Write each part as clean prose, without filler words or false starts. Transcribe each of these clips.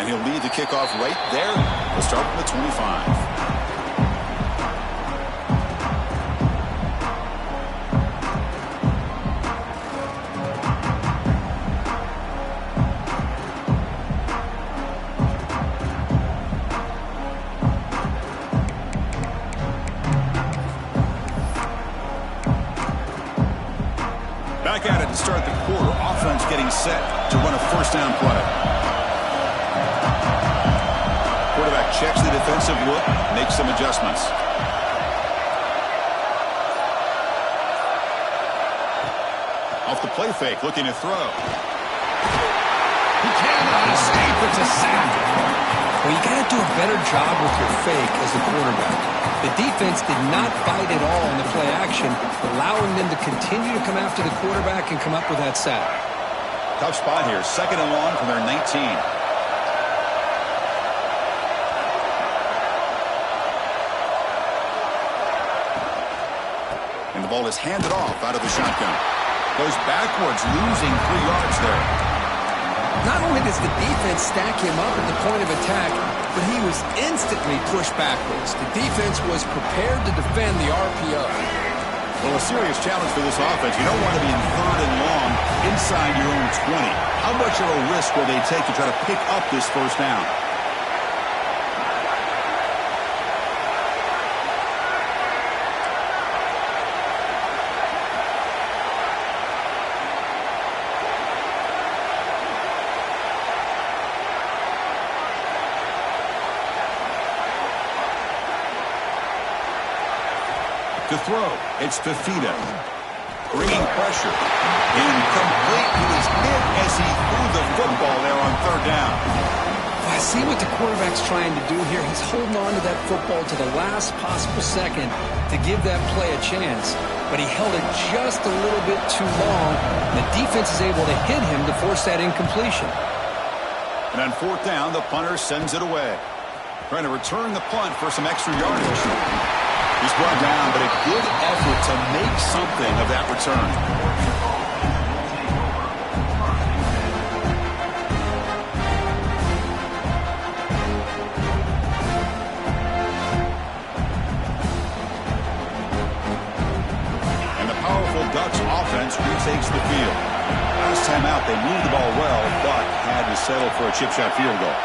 And he'll lead the kickoff right there. We'll start from the 25. Back at it to start the quarter. Offense getting set to run a first down play. Quarterback checks the defensive look, makes some adjustments. Off the play fake, looking to throw. He cannot escape. It's a sack. Well, you got to do a better job with your fake as a quarterback. The defense did not bite at all in the play action, allowing them to continue to come after the quarterback and come up with that sack. Tough spot here. 2nd and long from their 19. And the ball is handed off out of the shotgun. Goes backwards, losing 3 yards there. Not only does the defense stack him up at the point of attack, but he was instantly pushed backwards. The defense was prepared to defend the RPO. Well, a serious challenge for this offense. You don't want to be in 3rd and long inside your own 20. How much of a risk will they take to try to pick up this first down? To throw, it's Fafita. Bringing pressure. Incomplete. He was hit as he threw the football there on 3rd down. I see what the quarterback's trying to do here. He's holding on to that football to the last possible second to give that play a chance. But he held it just a little bit too long. The defense is able to hit him to force that incompletion. And on 4th down, the punter sends it away. Trying to return the punt for some extra yardage. He's brought down, but a good effort to make something of that return. And the powerful Ducks offense retakes the field. Last time out, they moved the ball well, but had to settle for a chip shot field goal.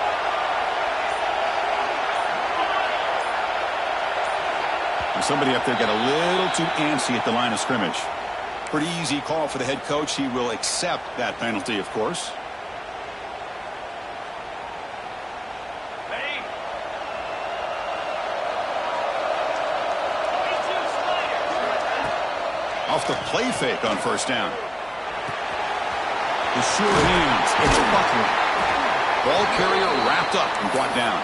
Somebody up there got a little too antsy at the line of scrimmage. Pretty easy call for the head coach. He will accept that penalty, of course. Ready? Off the play fake on 1st down. The sure hands. It's Buckner. Ball carrier wrapped up and brought down.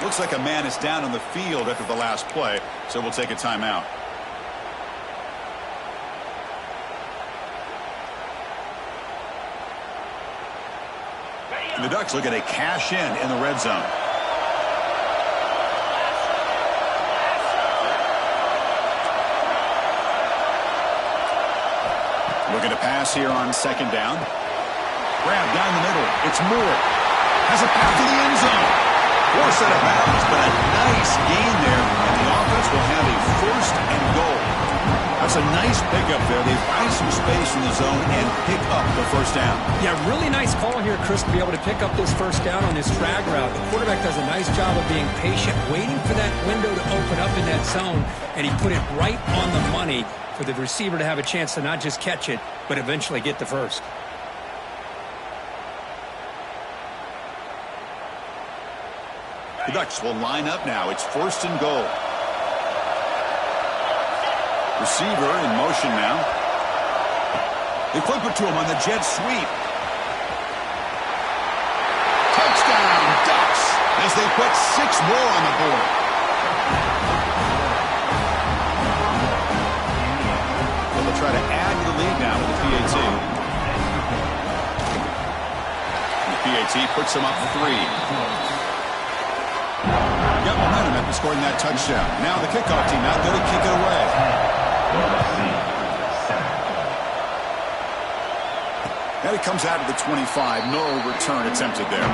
Looks like a man is down on the field after the last play, so we'll take a timeout. And the Ducks look at a cash in the red zone. Looking to pass here on 2nd down. Grab down the middle. It's Moore. Has a path to the end zone. Force out of bounds, but a nice gain there, and the offense will have a 1st and goal. That's a nice pickup there. They find some space in the zone and pick up the 1st down. Yeah, really nice call here, Chris, to be able to pick up this 1st down on this drag route. The quarterback does a nice job of being patient, waiting for that window to open up in that zone, and he put it right on the money for the receiver to have a chance to not just catch it, but eventually get the 1st. The Ducks will line up now. It's 1st and goal. Receiver in motion now. They flip it to him on the jet sweep. Touchdown, Ducks, as they put 6 more on the board. Well, they'll try to add to the lead now with the PAT. And the PAT puts them up 3. Got momentum after scoring that touchdown. Now the kickoff team out there to kick it away. Now he comes out of the 25. No return attempted there.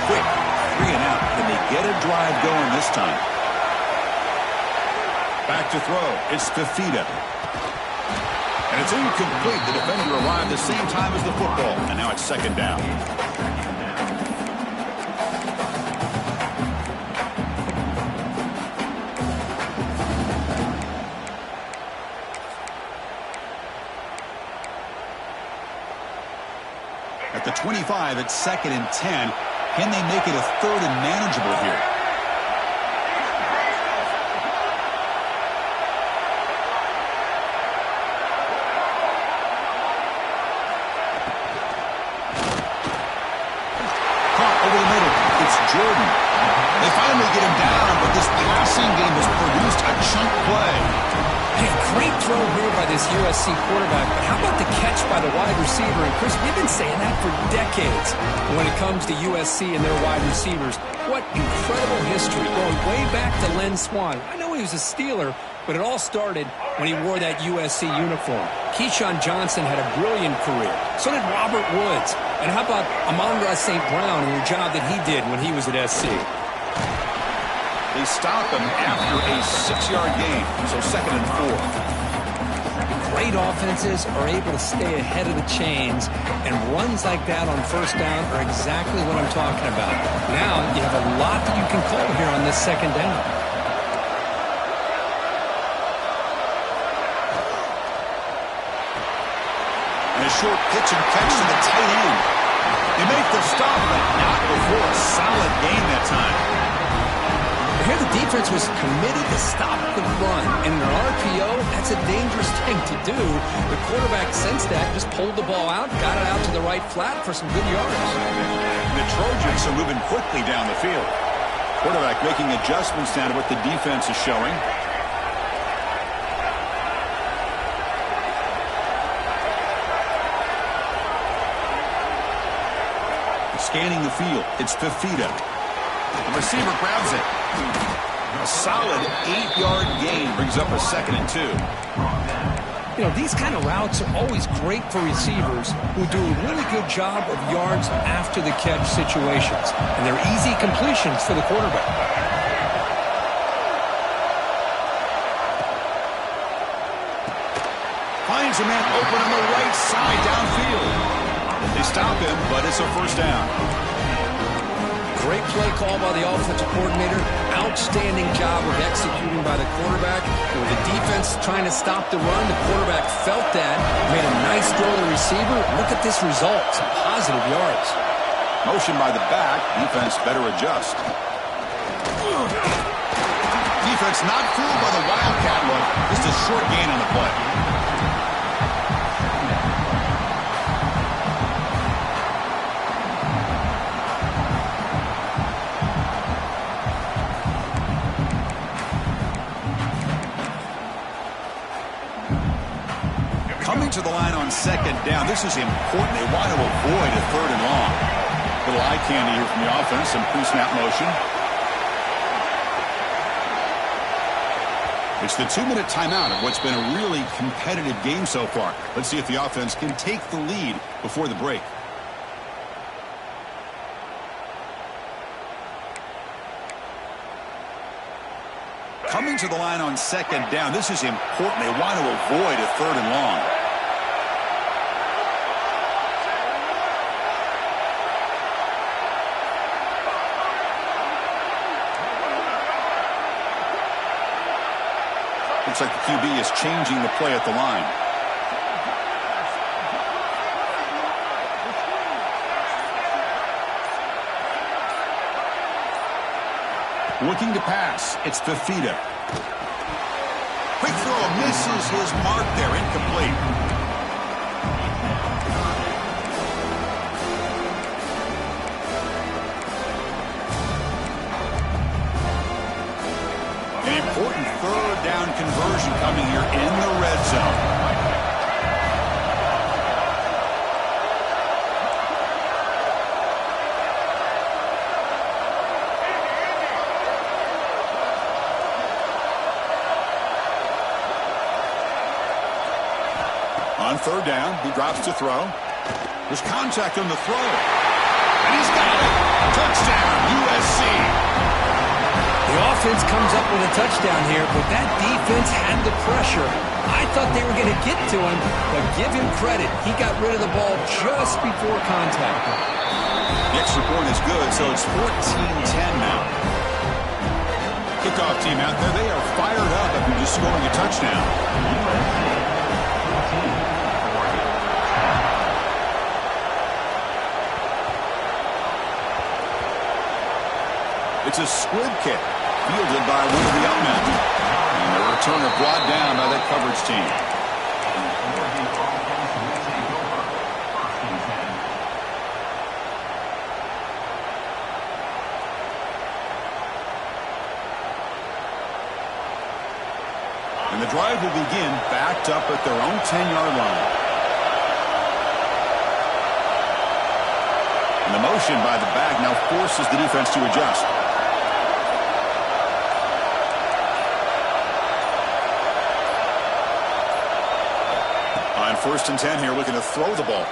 quick 3 and out. Can they get a drive going this time? Back to throw. It's Fafita. And it's incomplete. The defender arrived the same time as the football. And now it's second down. At the 25, it's 2nd and 10. Can they make it a 3rd and manageable here? Caught over the middle. It's Jordan. They finally get him down, but this passing game has produced a chunk play. Hey, great throw here by this USC quarterback, but how about the catch by the wide receiver? And Chris, we've been saying that for decades when it comes to USC and their wide receivers. What incredible history, going way back to Len Swan. I know he was a Steeler, but it all started when he wore that USC uniform. Keyshawn Johnson had a brilliant career. So did Robert Woods. And how about Amon-Ra St. Brown and the job that he did when he was at SC? They stop him after a 6-yard gain, so 2nd and 4. Great offenses are able to stay ahead of the chains, and runs like that on 1st down are exactly what I'm talking about. Now you have a lot that you can call here on this 2nd down. And a short pitch and catch to the tight end. They make the stop, but not before a solid gain that time. Here the defense was committed to stop the run. And in an RPO, that's a dangerous thing to do. The quarterback sensed that, just pulled the ball out, got it out to the right flat for some good yards. The Trojans are moving quickly down the field. Quarterback making adjustments down to what the defense is showing. Scanning the field, it's Fafita. The receiver grabs it. A solid 8-yard gain brings up a 2nd and 2. You know, these kind of routes are always great for receivers who do a really good job of yards after the catch situations. And they're easy completions for the quarterback. Finds a man open on the right side downfield. They stop him, but it's a 1st down. Great play call by the offensive coordinator. Outstanding job of executing by the quarterback. And with the defense trying to stop the run, the quarterback felt that, made a nice throw to the receiver. Look at this result, some positive yards. Motion by the back, defense better adjust. Defense not fooled by the Wildcat look, just a short gain on the play. Coming to the line on 2nd down. This is important. They want to avoid a 3rd and long. Little eye candy here from the offense. Some pre-snap motion. It's the 2-minute timeout of what's been a really competitive game so far. Let's see if the offense can take the lead before the break. Coming to the line on 2nd down. This is important. They want to avoid a 3rd and long. Looks like the QB is changing the play at the line. Looking to pass. It's Fafita. Quick throw misses his mark there. Incomplete. An important 3rd down conversion coming here in the red zone. On 3rd down, he drops to throw. There's contact on the throw. And he's got it. Touchdown, USC. The offense comes up with a touchdown here, but that defense had the pressure. I thought they were going to get to him, but give him credit. He got rid of the ball just before contact. The extra point is good, so it's 14-10 now. Kickoff team out there, they are fired up after just scoring a touchdown. It's a squib kick, fielded by one of the outmen. And the returner brought down by that coverage team. And the drive will begin backed up at their own 10-yard line. And the motion by the back now forces the defense to adjust. On 1st and 10 here, looking to throw the ball.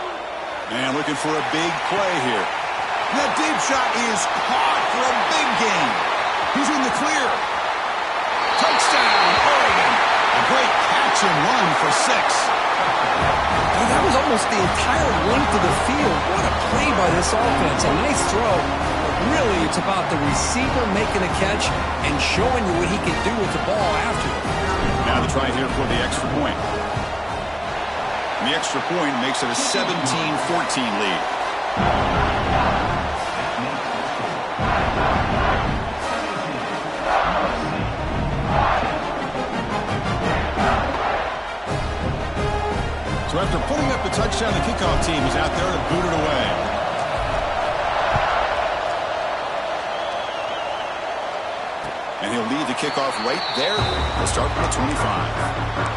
And looking for a big play here. That deep shot is caught for a big gain. He's in the clear. Touchdown, Oregon. A great catch and run for 6. Well, that was almost the entire length of the field. What a play by this offense. A nice throw. But really, it's about the receiver making a catch and showing you what he can do with the ball after it. Now the try here for the extra point. And the extra point makes it a 17-14 lead. So after putting up the touchdown, the kickoff team is out there to boot it away. And he'll lead the kickoff right there. He'll start from the 25.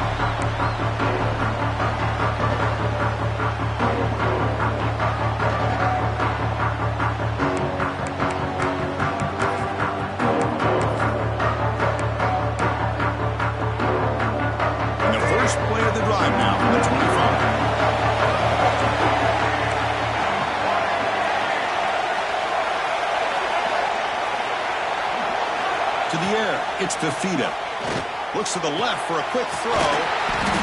It's Fafita. Looks to the left for a quick throw.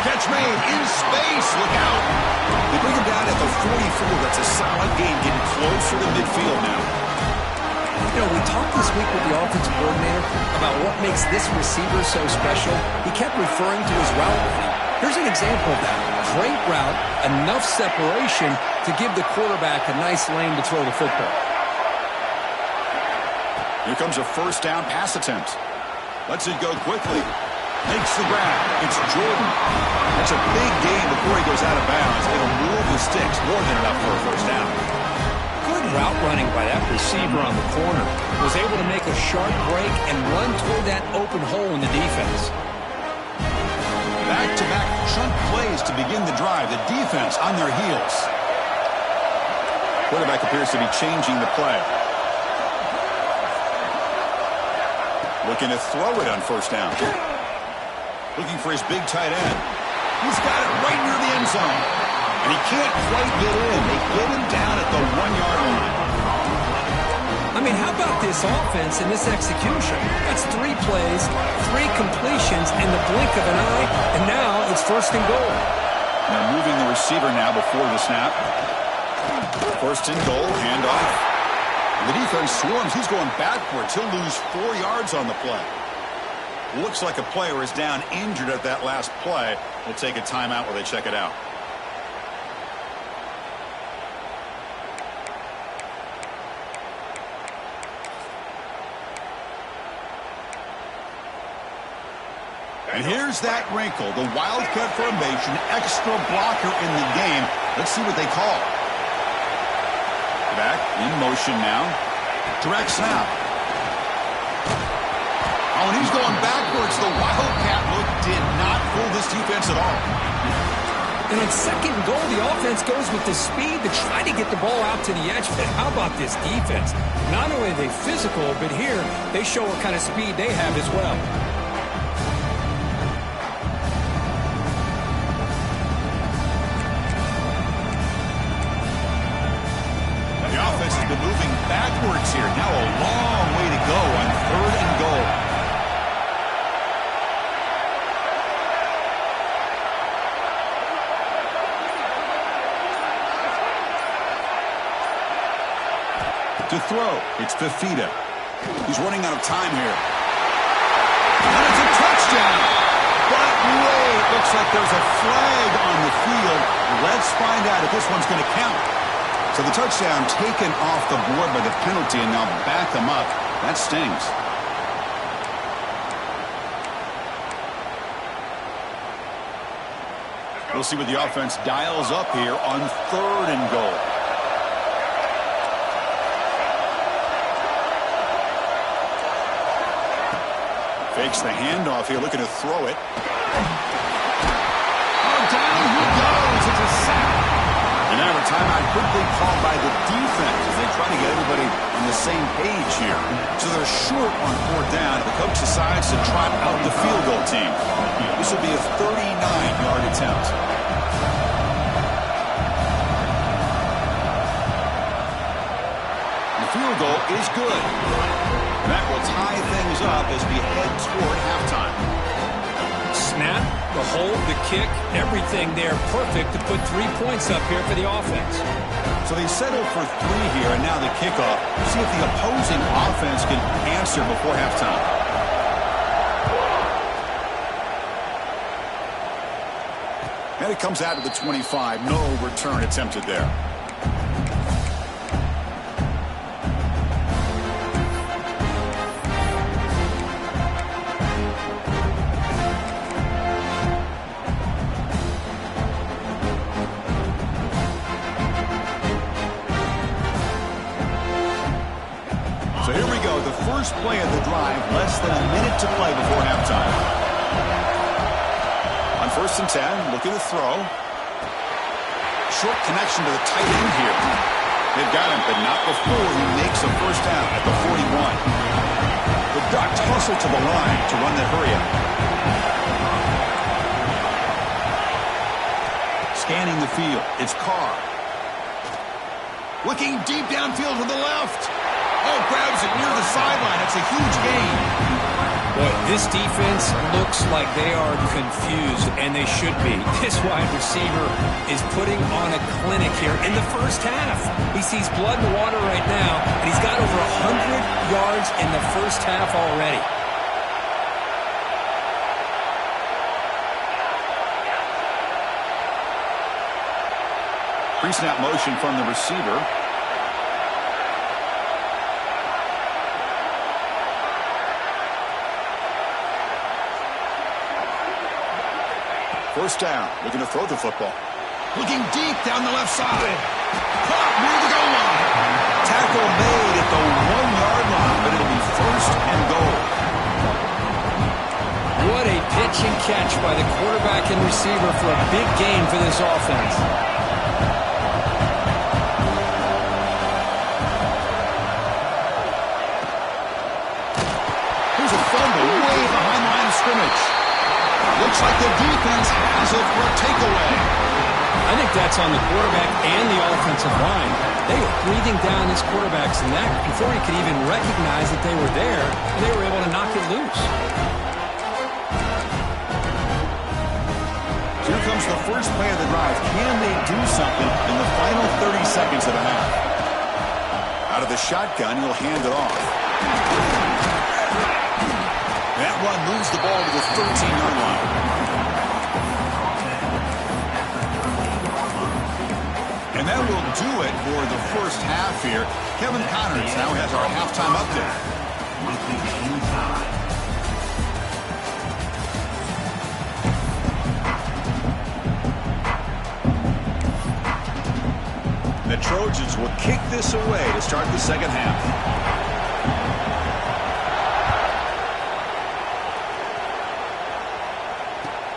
Catch made in space. Look out. They bring him down at the 44. That's a solid gain, getting closer to midfield now. You know, we talked this week with the offensive coordinator about what makes this receiver so special. He kept referring to his route running. Here's an example of that. Great route, enough separation to give the quarterback a nice lane to throw the football. Here comes a first down pass attempt. Lets it go quickly. Makes the grab. It's Jordan. That's a big gain before he goes out of bounds. It'll move the sticks. More than enough for a first down. Good route running by that receiver on the corner. Was able to make a sharp break and run toward that open hole in the defense. Back-to-back chunk plays to begin the drive. The defense on their heels. Quarterback appears to be changing the play. Looking to throw it on first down. Looking for his big tight end. He's got it right near the end zone. And he can't quite get in. They get him down at the 1-yard line. I mean, how about this offense and this execution? That's 3 plays, 3 completions in the blink of an eye, and now it's 1st and goal. Now moving the receiver now before the snap. 1st and goal, handoff. The defense swarms. He's going backwards. He'll lose 4 yards on the play. Looks like a player is down injured at that last play. We'll take a timeout while they check it out. And here's that wrinkle. The Wildcat formation, extra blocker in the game. Let's see what they call. Back in motion now. Direct snap. Oh, and he's going backwards. The Wildcat look did not fool this defense at all. And on 2nd and goal, the offense goes with the speed to try to get the ball out to the edge. But how about this defense? Not only are they physical, but here they show what kind of speed they have as well. Moving backward blocks here. Now a long way to go on 3rd and goal. To throw, it's Fafita. He's running out of time here. And it's a touchdown. But wait, looks like there's a flag on the field. Let's find out if this one's going to count. So the touchdown taken off the board by the penalty, and now back them up. That stings. We'll see what the offense dials up here on 3rd and goal. Fakes the handoff here, looking to throw it. Oh, down he goes. It's a sack. And now a timeout quickly called by the defense as they try to get everybody on the same page here. So they're short on 4th down. The coach decides to trot out the field goal team. This will be a 39-yard attempt. The field goal is good. And that will tie things up as we head toward halftime. Snap, the hold, the kick, everything there perfect to put 3 points up here for the offense. So they settle for 3 here, and now the kickoff. See if the opposing offense can answer before halftime. And it comes out of the 25. No return attempted there. First play of the drive, less than a minute to play before halftime. On 1st and 10, looking to throw. Short connection to the tight end here. They've got him, but not before he makes a 1st down at the 41. The Ducks hustle to the line to run that hurry-up. Scanning the field, it's Carr. Looking deep downfield to the left. Oh, grabs it near the sideline. That's a huge gain. Boy, this defense looks like they are confused, and they should be. This wide receiver is putting on a clinic here in the first half. He sees blood in the water right now, and he's got over 100 yards in the first half already. Pre-snap motion from the receiver. First down, looking to throw the football. Looking deep down the left side. Caught near the goal line. Tackle made at the 1-yard line, but it'll be 1st and goal. What a pitch and catch by the quarterback and receiver for a big gain for this offense. Here's a fumble way behind the line of scrimmage. Looks like the defense has it for a takeaway. I think that's on the quarterback and the offensive line. They were breathing down his quarterback's neck before he could even recognize that they were there, and they were able to knock it loose. Here comes the first play of the drive. Can they do something in the final 30 seconds of the half? Out of the shotgun, he'll hand it off. That run moves the ball to the 13-yard line. And that will do it for the first half here. Kevin Connors now has our halftime update. The Trojans will kick this away to start the second half.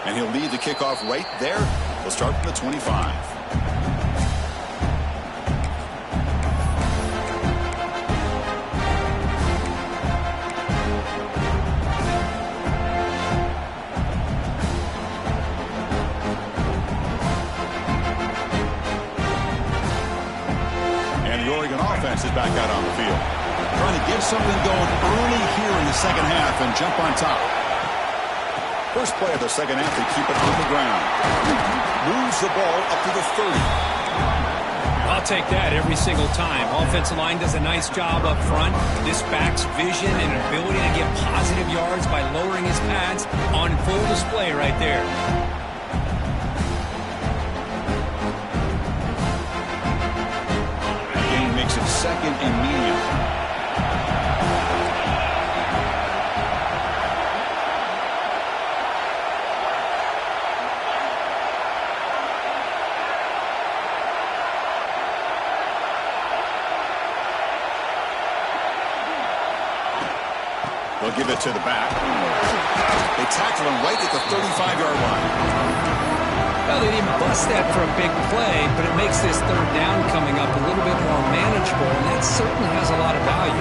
And he'll lead the kickoff right there. We'll start from the 25. And the Oregon offense is back out on the field. something going early here in the second half and jump on top. First play of the second half, they keep it on the ground. Moves the ball up to the 30. I'll take that every single time. Offensive line does a nice job up front. This back's vision and ability to get positive yards by lowering his pads on full display right there. Gain makes it second and medium. They'll give it to the back. They tackle him right at the 35-yard line. Well, they didn't bust that for a big play, but it makes this third down coming up a little bit more manageable, and that certainly has a lot of value.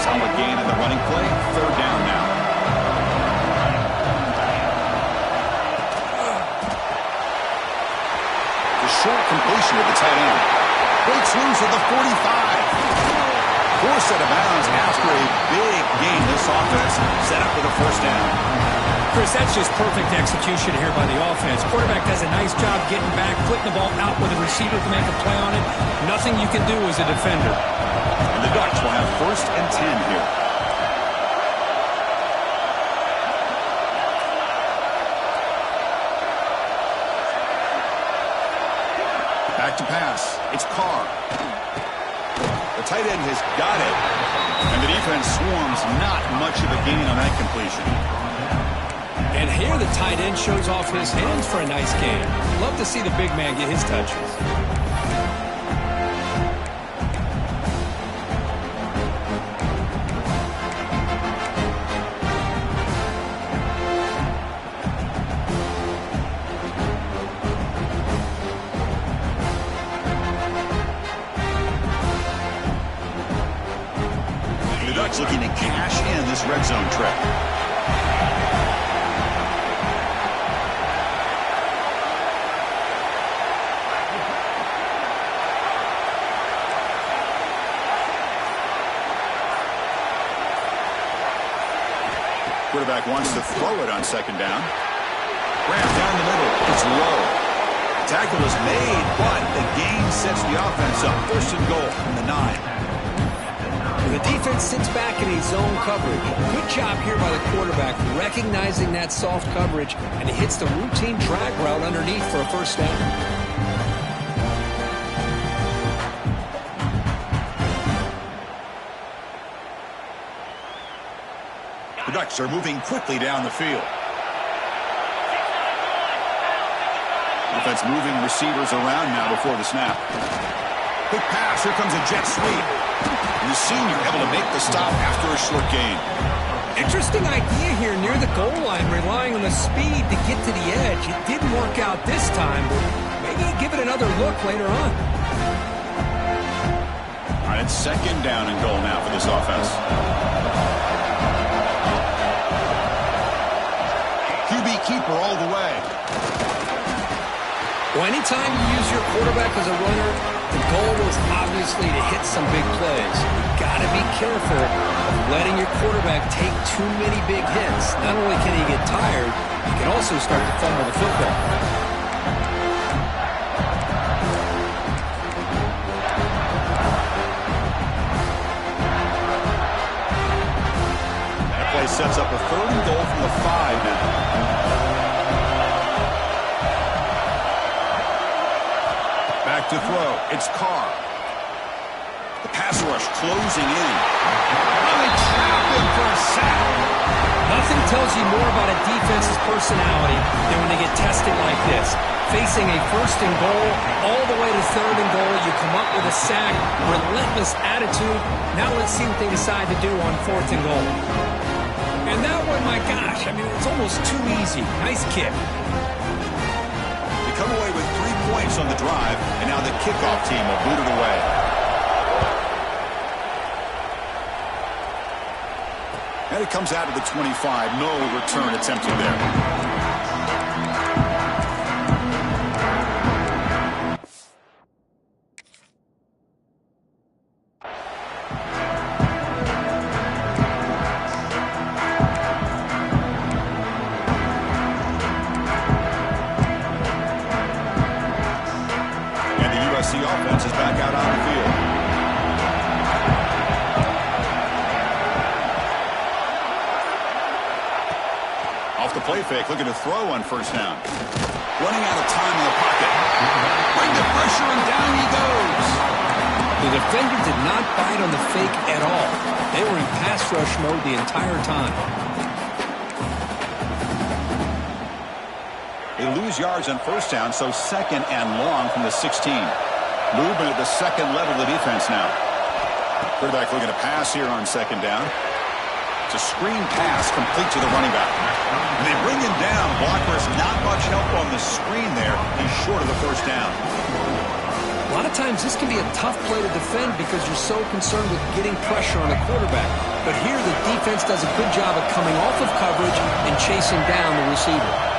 Solid gain in the running play. Third down now. Short completion with the tight end. Breaks loose at the 45. Forced out of bounds after a big gain. This offense set up with a first down. Chris, that's just perfect execution here by the offense. Quarterback does a nice job getting back, putting the ball out with a receiver to make a play on it. Nothing you can do as a defender. And the Ducks will have first and 10 here. Back to pass. It's Carr. The tight end has got it. And the defense swarms. Not much of a gain on that completion. And here the tight end shows off his hands for a nice game. Love to see the big man get his touches. Looking to cash in this red zone trip. Quarterback wants to throw it on second down. Grab down the middle. It's low. Tackle is made, but the gain sets the offense up. First and goal from the 9. The defense sits back in a zone coverage. Good job here by the quarterback, recognizing that soft coverage, and he hits the routine drag route underneath for a first down. The Ducks are moving quickly down the field. Defense moving receivers around now before the snap. Quick pass. Here comes a jet sweep. And the senior able to make the stop after a short gain. Interesting idea here near the goal line, relying on the speed to get to the edge. It didn't work out this time, but maybe give it another look later on. All right, it's second down and goal now for this offense. QB keeper all the way. Well, anytime you use your quarterback as a runner, the goal is obviously to hit some big plays. You've got to be careful of letting your quarterback take too many big hits. Not only can he get tired, he can also start to fumble the football. That play sets up a third and goal from the 5 now. Back to throw. It's Carr. The pass rush closing in. Really trapped him for a sack. Nothing tells you more about a defense's personality than when they get tested like this. Facing a first and goal, all the way to third and goal, you come up with a sack, relentless attitude. Now let's see what they decide to do on fourth and goal. And that one, my gosh, I mean, it's almost too easy. Nice kick. They come away with 3 points on the drive, and now the kickoff team will boot it away. And it comes out of the 25. No return attempted there. Usc offense is back out on the field. Off the play fake, looking to throw on first down. Running out of time in the pocket. Bring the pressure, and down he goes. The defender did not bite on the fake at all. They were in pass rush mode the entire time. They lose yards on first down, so second and long from the 16. Movement at the second level of the defense now. Quarterback looking to pass here on second down. It's a screen pass complete to the running back. And they bring him down. Blocker's not much help on the screen there. He's short of the first down. A lot of times this can be a tough play to defend because you're so concerned with getting pressure on the quarterback. But here the defense does a good job of coming off of coverage and chasing down the receiver.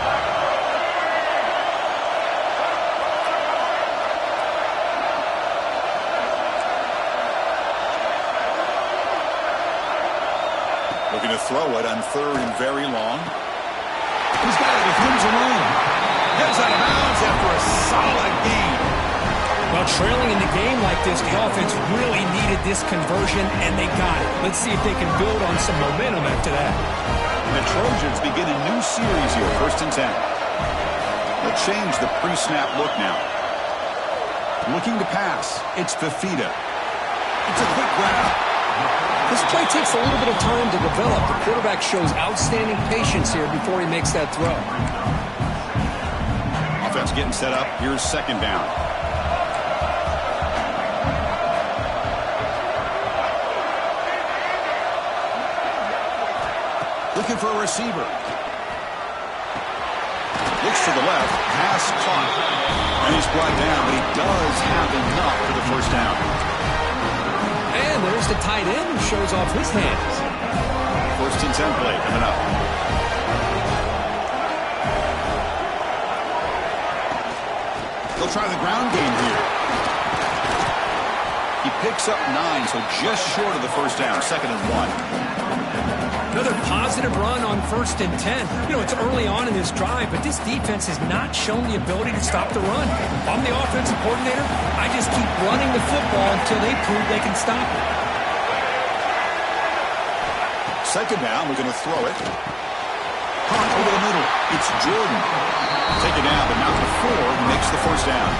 Looking to throw it on third and very long. He's got it. He comes along. Heads out of bounds after a solid gain. Well, trailing in the game like this, the offense really needed this conversion, and they got it. Let's see if they can build on some momentum after that. And the Trojans begin a new series here, 1st and 10. They'll change the pre-snap look now. Looking to pass. It's Fafita. It's a quick grab. This play takes a little bit of time to develop. The quarterback shows outstanding patience here before he makes that throw. Offense getting set up. Here's second down. Looking for a receiver. Looks to the left. Pass caught. And he's brought down, but he does have enough for the first down. And there's the tight end who shows off his hands. 1st and 10 play coming up. They'll try the ground game here. He picks up 9, so just short of the first down. 2nd and 1. Another positive run on 1st and 10. You know, it's early on in this drive, but this defense has not shown the ability to stop the run. If I'm the offensive coordinator, I just keep running the football until they prove they can stop it. 2nd down, we're going to throw it. Caught over the middle. It's Jordan. Taken down, but not before he makes the first down.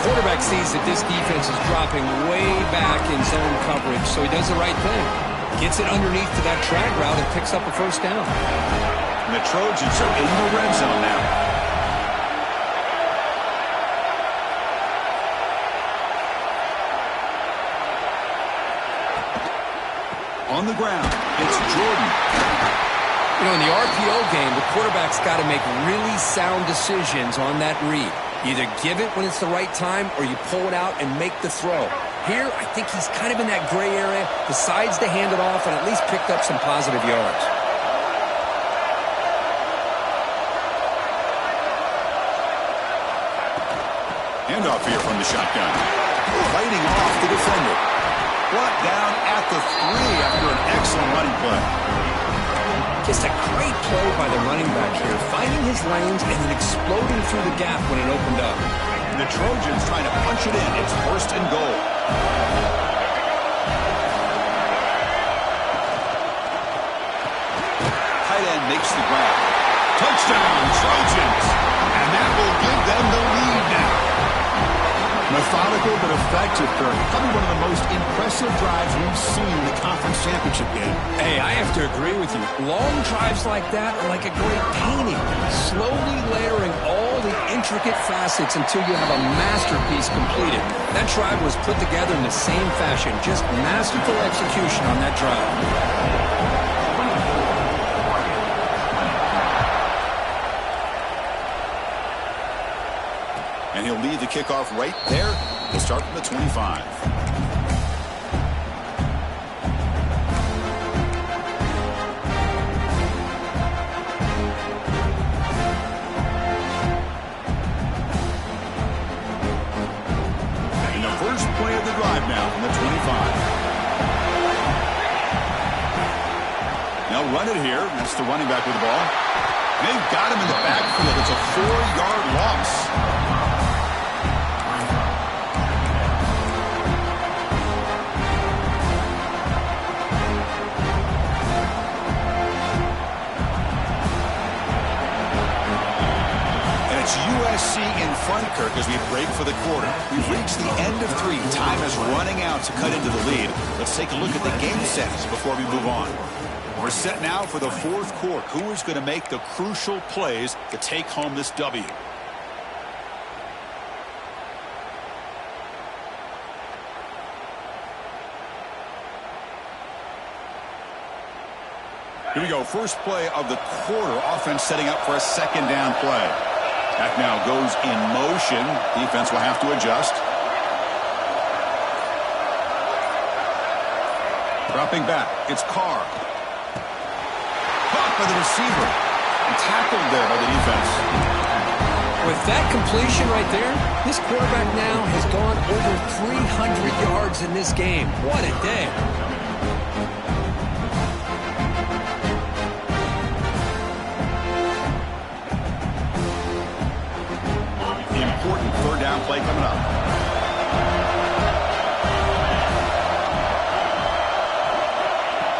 Quarterback sees that this defense is dropping way back in zone coverage, so he does the right thing. Gets it underneath to that drag route and picks up a first down. And the Trojans are in the red zone now. On the ground, it's Jordan. You know, in the RPO game, the quarterback's got to make really sound decisions on that read. Either give it when it's the right time or you pull it out and make the throw. Here, I think he's kind of in that gray area, decides to hand it off and at least picked up some positive yards. Handoff here from the shotgun. Fighting off the defender. Brought down at the 3 after an excellent running play. Just a great play by the running back here, finding his lanes and then exploding through the gap when it opened up. And the Trojans trying to punch it in. It's 1st and goal. Tight end makes the grab. Touchdown, Trojans. And that will give them the lead now. Methodical but effective, Kirk. Probably one of the most impressive drives we've seen in the conference championship game. Hey, I have to agree with you. Long drives like that are like a great painting. Slowly layering all the intricate facets until you have a masterpiece completed. That drive was put together in the same fashion. Just masterful execution on that drive. And he'll lead the kickoff right there. He'll start from the 25. And the first play of the drive now from the 25. They'll run it here. That's the running back with the ball. They've got him in the backfield. It's a 4-yard loss. USC in front, Kirk, as we break for the quarter. We've reached the end of 3. Time is running out to cut into the lead. Let's take a look at the game sets before we move on. We're set now for the 4th quarter. Who is going to make the crucial plays to take home this W? Here we go. First play of the quarter. Offense setting up for a 2nd down play. That now goes in motion. Defense will have to adjust. Dropping back. It's Carr. Caught by the receiver. And tackled there by the defense. With that completion right there, this quarterback now has gone over 300 yards in this game. What a day. Important 3rd down play coming up.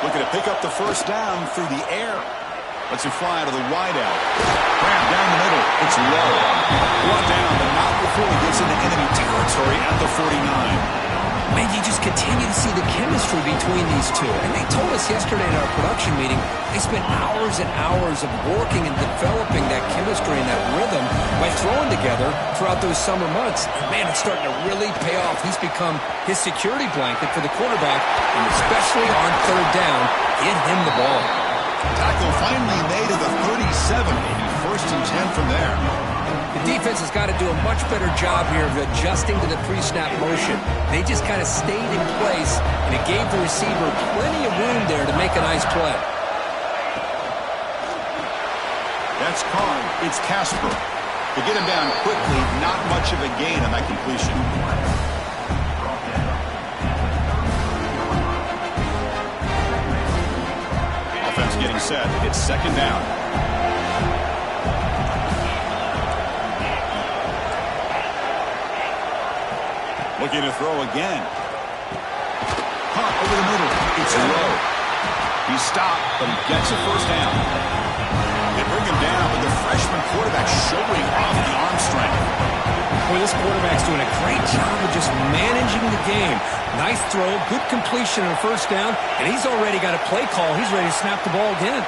Looking to pick up the 1st down through the air. Lets him fly to the wideout. Grab down the middle. It's low. Brought down, but not before he gets into enemy territory at the 49. Man, you just continue to see the chemistry between these two. And they told us yesterday in our production meeting, they spent hours and hours of working and developing that chemistry and that rhythm by throwing together throughout those summer months. And man, it's starting to really pay off. He's become his security blanket for the quarterback, and especially on 3rd down, get him the ball. Tackle finally made to the 37. Maybe 1st and 10 from there. The defense has got to do a much better job here of adjusting to the pre-snap motion. They just kind of stayed in place, and it gave the receiver plenty of room there to make a nice play. That's Carr. It's Casper. To get him down quickly, not much of a gain on that completion. Offense getting set. It's 2nd down. Looking to throw again. Caught over the middle. It's low. He's stopped, but he gets a 1st down. They bring him down, but the freshman quarterback showing off the arm strength. Boy, this quarterback's doing a great job of just managing the game. Nice throw, good completion on 1st down, and he's already got a play call. He's ready to snap the ball again.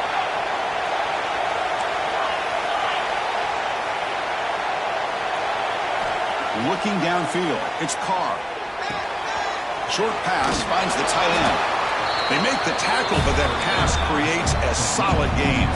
Looking downfield, it's Carr. Short pass finds the tight end. They make the tackle, but that pass creates a solid gain.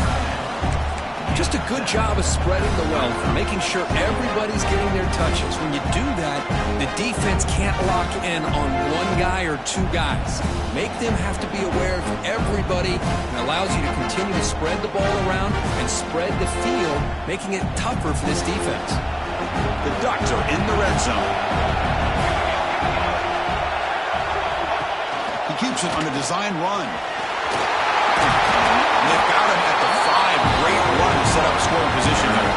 Just a good job of spreading the wealth, making sure everybody's getting their touches. When you do that, the defense can't lock in on 1 guy or 2 guys. Make them have to be aware of everybody, and allows you to continue to spread the ball around and spread the field, making it tougher for this defense. The Ducks are in the red zone. He keeps it on a design run. And they've got him at the 5. Great run to set up scoring position there.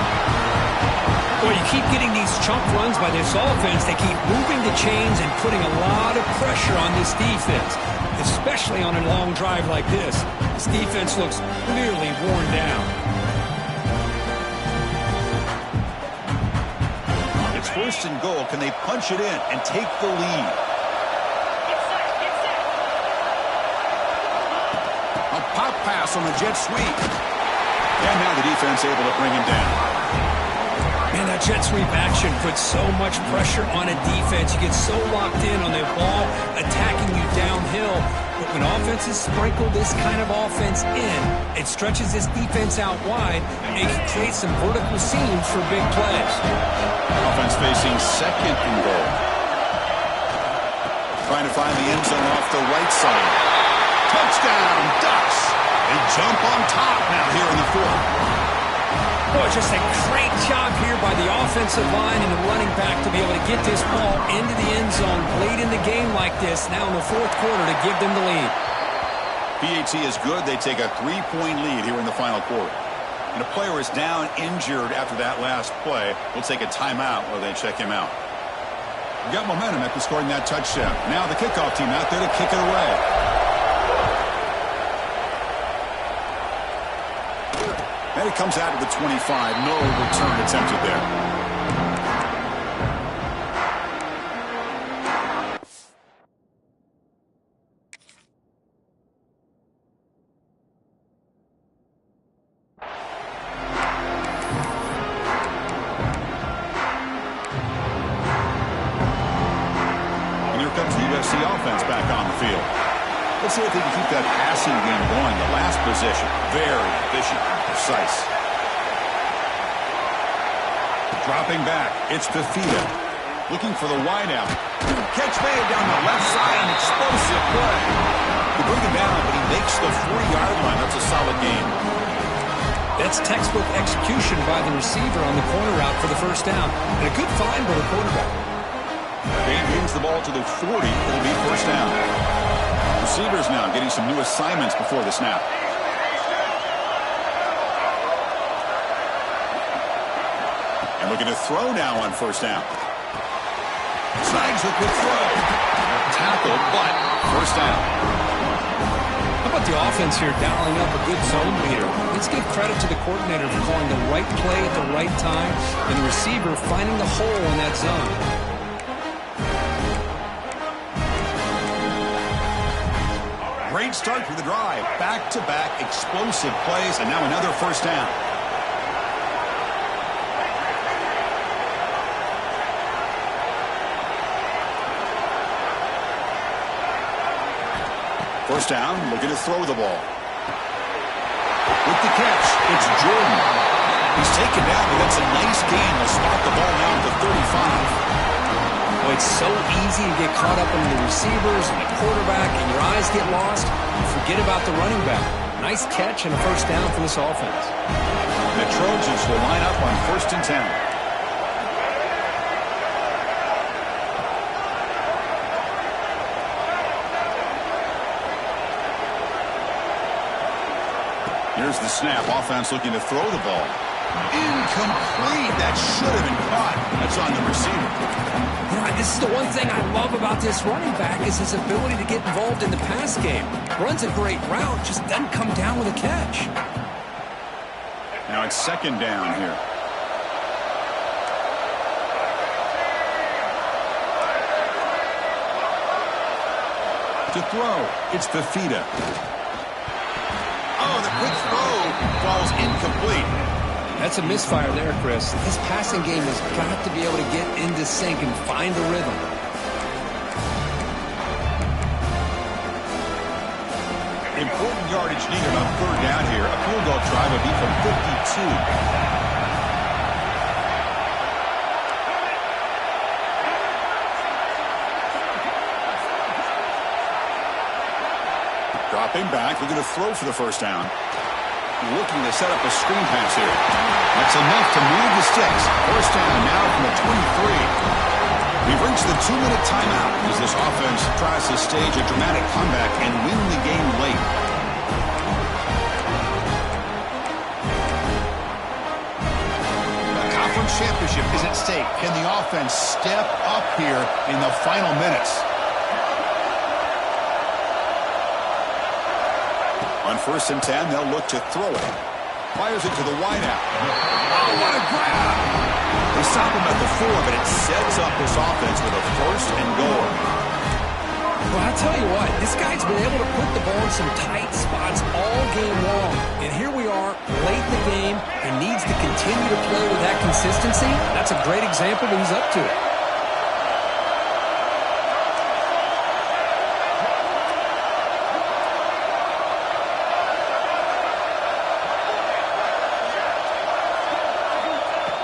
Boy, you keep getting these chunk runs by this offense. They keep moving the chains and putting a lot of pressure on this defense, especially on a long drive like this. This defense looks clearly worn down. It's 1st and goal. Can they punch it in and take the lead? A pop pass on the jet sweep. And now the defense able to bring him down. Man, that jet sweep action puts so much pressure on a defense. You get so locked in on the ball attacking you downhill. But when offenses sprinkle this kind of offense in, it stretches this defense out wide, and it can create some vertical seams for big plays. Offense facing 2nd and goal. Trying to find the end zone off the right side. Touchdown, Ducks. They jump on top now here in the 4th. Boy, just a great job here by the offensive line and the running back to be able to get this ball into the end zone late in the game like this, now in the 4th quarter, to give them the lead. PAT is good. They take a 3-point lead here in the final quarter. And a player is down injured after that last play. We'll take a timeout while they check him out. We got momentum after scoring that touchdown. Now the kickoff team out there to kick it away. And it comes out of the 25. No return attempted there. offense back on the field. Let's see if they can keep that passing game going. The last possession, very efficient and precise. Dropping back, it's Fafita. Looking for the wideout. Catch made down the left side, an explosive play. He bring him down, but he makes the 40-yard line. That's a solid game. That's textbook execution by the receiver on the corner route for the first down. And a good find by the quarterback. Dave brings the ball to the 40. It'll be first down. Receivers now getting some new assignments before the snap. And looking to throw now on first down. Snags the quick throw. Tackled, but first down. How about the offense here dialing up a good zone leader? Let's give credit to the coordinator for calling the right play at the right time and the receiver finding the hole in that zone. Great start to the drive. Back-to-back explosive plays, and now another first down. First down, looking to throw the ball. With the catch, it's Jordan. He's taken down, but that's a nice gain. They'll spot the ball down to 35. Well, it's so easy to get caught up in the receivers and the quarterback, and your eyes get lost. You forget about the running back. Nice catch and a first down for this offense. The Trojans will line up on 1st and 10. Here's the snap. Offense looking to throw the ball. Incomplete. That should have been caught. That's on the receiver. Yeah, this is the one thing I love about this running back is his ability to get involved in the pass game. Runs a great route, just doesn't come down with a catch. Now it's second down here. To throw, it's Fafita. Oh, the quick throw falls incomplete. That's a misfire there, Chris. His passing game has got to be able to get into sync and find the rhythm. Important yardage needed on third down here. A field goal try would be from 52. Dropping back, looking to throw for the first down. Looking to set up a screen pass here. That's enough to move the sticks. First down now from the 23. We've reached the 2-minute timeout as this offense tries to stage a dramatic comeback and win the game late. The conference championship is at stake. Can the offense step up here in the final minutes? On 1st and 10, they'll look to throw it. Fires it to the wideout. Oh, what a grab! They stop him at the 4, but it sets up this offense with a 1st and goal. Well, I'll tell you what, this guy's been able to put the ball in some tight spots all game long. And here we are, late in the game, and needs to continue to play with that consistency. That's a great example that he's up to it.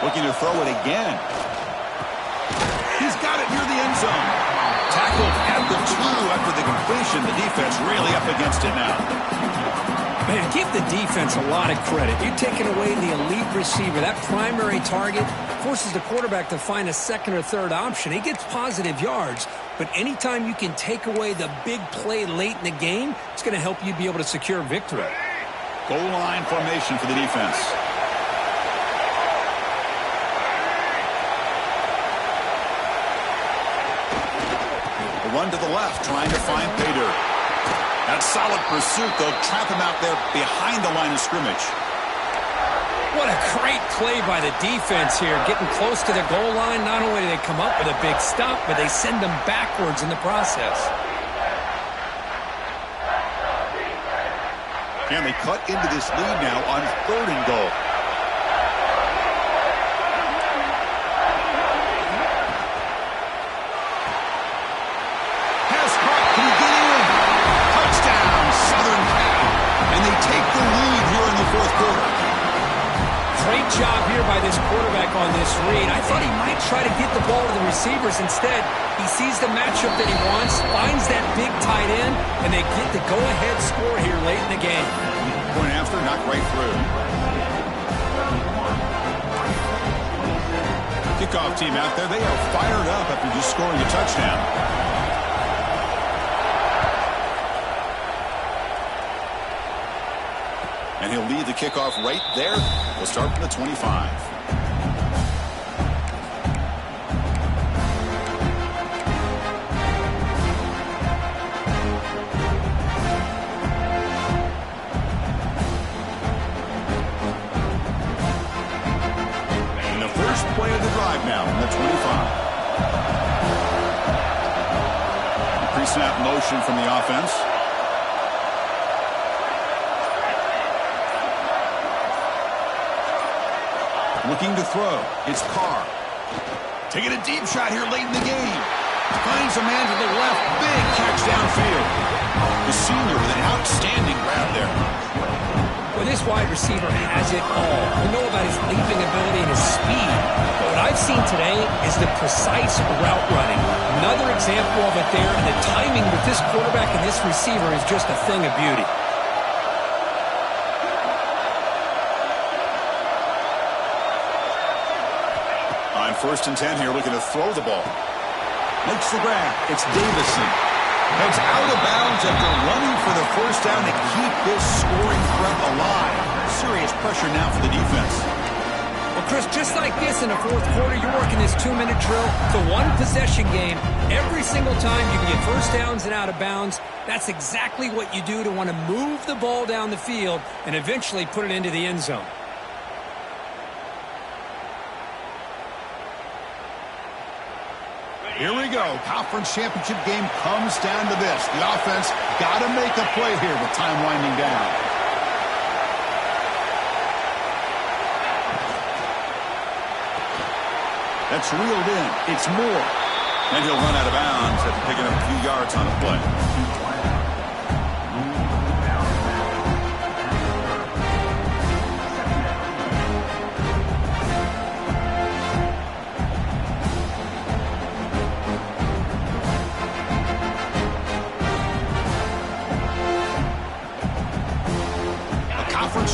Looking to throw it again. He's got it near the end zone. Tackled at the 2 after the completion. The defense really up against it now. Man, give the defense a lot of credit. You're taking away the elite receiver. That primary target forces the quarterback to find a second or third option. He gets positive yards, but anytime you can take away the big play late in the game, it's going to help you be able to secure victory. Goal line formation for the defense. Run to the left, trying to find Pater. That solid pursuit, they'll trap him out there behind the line of scrimmage. What a great play by the defense here, getting close to the goal line. Not only do they come up with a big stop, but they send them backwards in the process. Can they cut into this lead now on 3rd and goal? Has caught I thought he might try to get the ball to the receivers. Instead, he sees the matchup that he wants, finds that big tight end, and they get the go-ahead score here late in the game. Point after, knocked right through. Kickoff team out there, they are fired up after just scoring a touchdown. And he'll lead the kickoff right there. We'll start from the 25. And the first play of the drive now from the 25. Pre-snap motion from the offense. Looking to throw. It's Carr. Taking a deep shot here late in the game. Finds a man to the left. Big catch downfield. The senior with an outstanding grab there. Well, this wide receiver has it all. We know about his leaping ability and his speed. But what I've seen today is the precise route running. Another example of it there. And the timing with this quarterback and this receiver is just a thing of beauty. First and 10 here, looking to throw the ball. Makes the grab. It's Davison. Heads out of bounds after running for the first down to keep this scoring threat alive. Serious pressure now for the defense. Well, Chris, just like this in the fourth quarter, you're working this 2-minute drill. It's a one-possession game. Every single time you can get first downs and out of bounds. That's exactly what you do to want to move the ball down the field and eventually put it into the end zone. Here we go. Conference championship game comes down to this. The offense got to make a play here with time winding down. That's reeled in. It's Moore. And he'll run out of bounds after picking up a few yards on the play.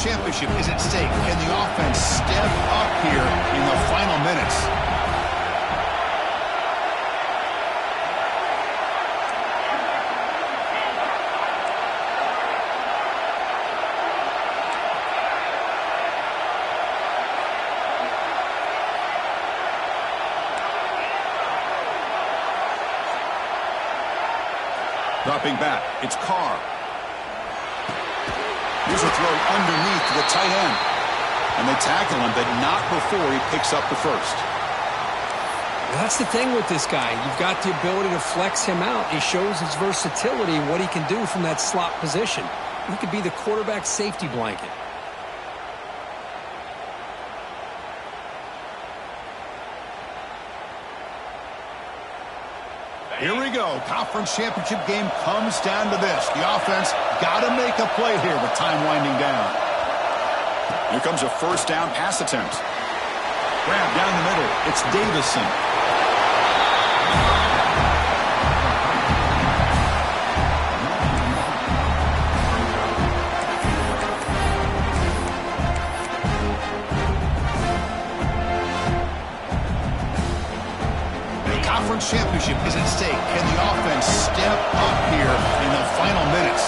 Championship is at stake. Can the offense step up here in the final minutes? Dropping back, it's Carr. Here's a throw underneath to the tight end. And they tackle him, but not before he picks up the first. Well, that's the thing with this guy. You've got the ability to flex him out. He shows his versatility and what he can do from that slot position. He could be the quarterback safety blanket. Here we go. Conference championship game comes down to this. The offense got to make a play here with time winding down. Here comes a first down pass attempt. Grab down the middle. It's Davison. Conference championship is at stake. Can the offense step up here in the final minutes?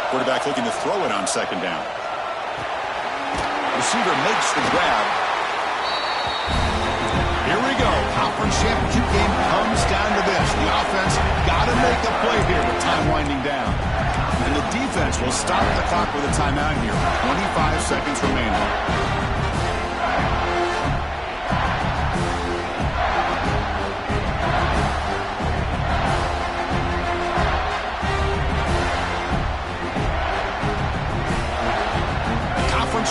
Quarterback looking to throw it on second down. Receiver makes the grab. Here we go. Conference championship game comes down to this. The offense got to make a play here with time winding down. And the defense will stop the clock with a timeout here. 25 seconds remaining.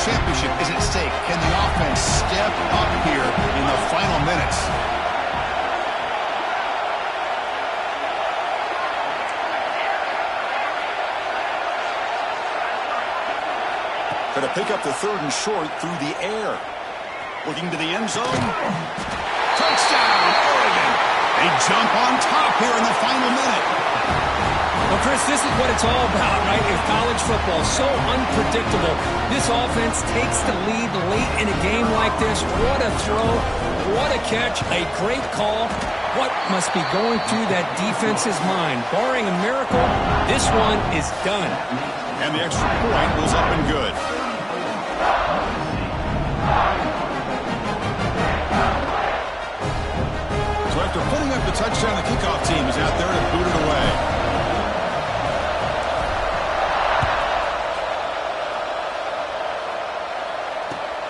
Championship is at stake. Can the offense step up here in the final minutes? Could to pick up the 3rd and short through the air. Looking to the end zone. Touchdown, Oregon. They jump on top here in the final minute. Well, Chris, this is what it's all about, right? In college football, so unpredictable. This offense takes the lead late in a game like this. What a throw. What a catch. A great call. What must be going through that defense's mind? Barring a miracle, this one is done. And the extra point was up and good. So after putting up the touchdown, the kickoff team is out there to boot it away.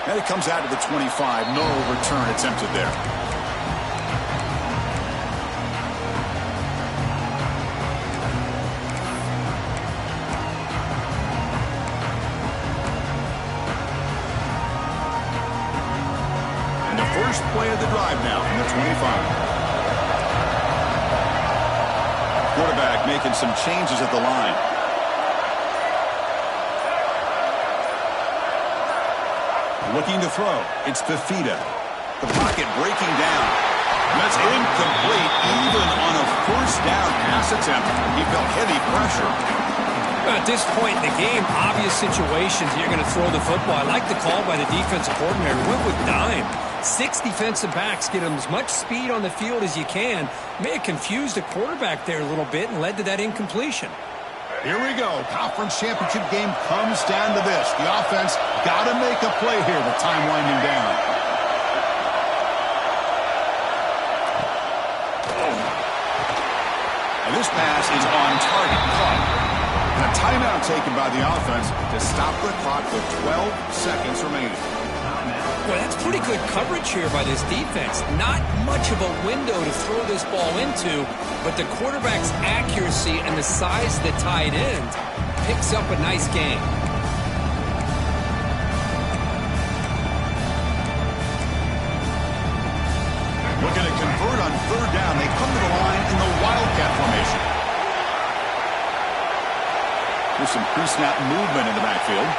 And it comes out to the 25. No return attempted there. And the first play of the drive now from the 25. Quarterback making some changes at the line. Looking to throw. It's Fafita. The pocket breaking down. That's incomplete. Even on a first down pass attempt, he felt heavy pressure. At this point in the game, obvious situations, you're going to throw the football. I like the call by the defensive coordinator. Went with dime. 6 defensive backs get him as much speed on the field as you can. May have confused the quarterback there a little bit and led to that incompletion. Here we go. Conference championship game comes down to this. The offense got to make a play here with time winding down. And this pass is on target. Caught. And a timeout taken by the offense to stop the clock with 12 seconds remaining. Well, that's pretty good coverage here by this defense. Not much of a window to throw this ball into, but the quarterback's accuracy and the size of the tight end picks up a nice game. Looking to convert on 3rd down. They come to the line in the Wildcat formation. There's some pre-snap movement in the backfield.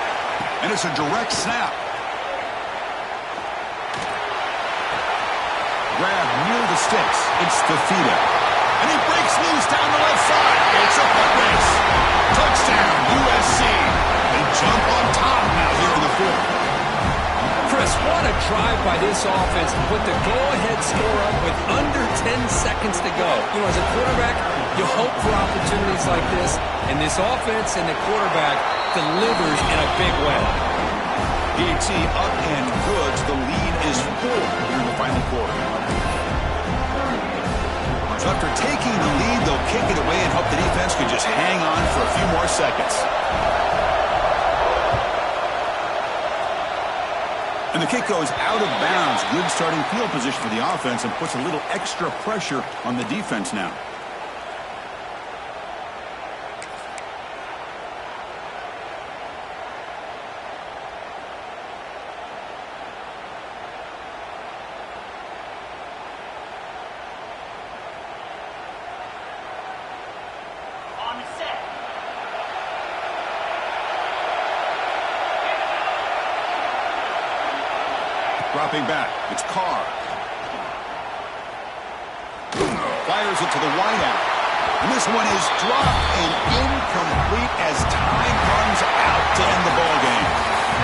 And it's a direct snap. Grab near the sticks. It's Fafita. And he breaks loose down the left side. It's a foot race. Touchdown, USC. They jump on top now here in the 4th. Chris, what a drive by this offense to put the go-ahead score up with under 10 seconds to go. You know, as a quarterback, you hope for opportunities like this, and this offense and the quarterback delivers in a big way. DT up and good. The lead is 4 here in the final quarter. So after taking the lead, they'll kick it away and hope the defense can just hang on for a few more seconds. And the kick goes out of bounds. Good starting field position for the offense and puts a little extra pressure on the defense now. Dropping back, it's Carr. Fires it to the wideout. And this one is dropped and incomplete as time runs out to end the ballgame.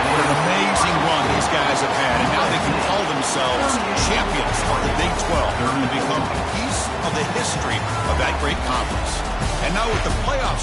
What an amazing run these guys have had, and now they can call themselves champions of the Big 12. They're going to become a piece of the history of that great conference. And now with the playoffs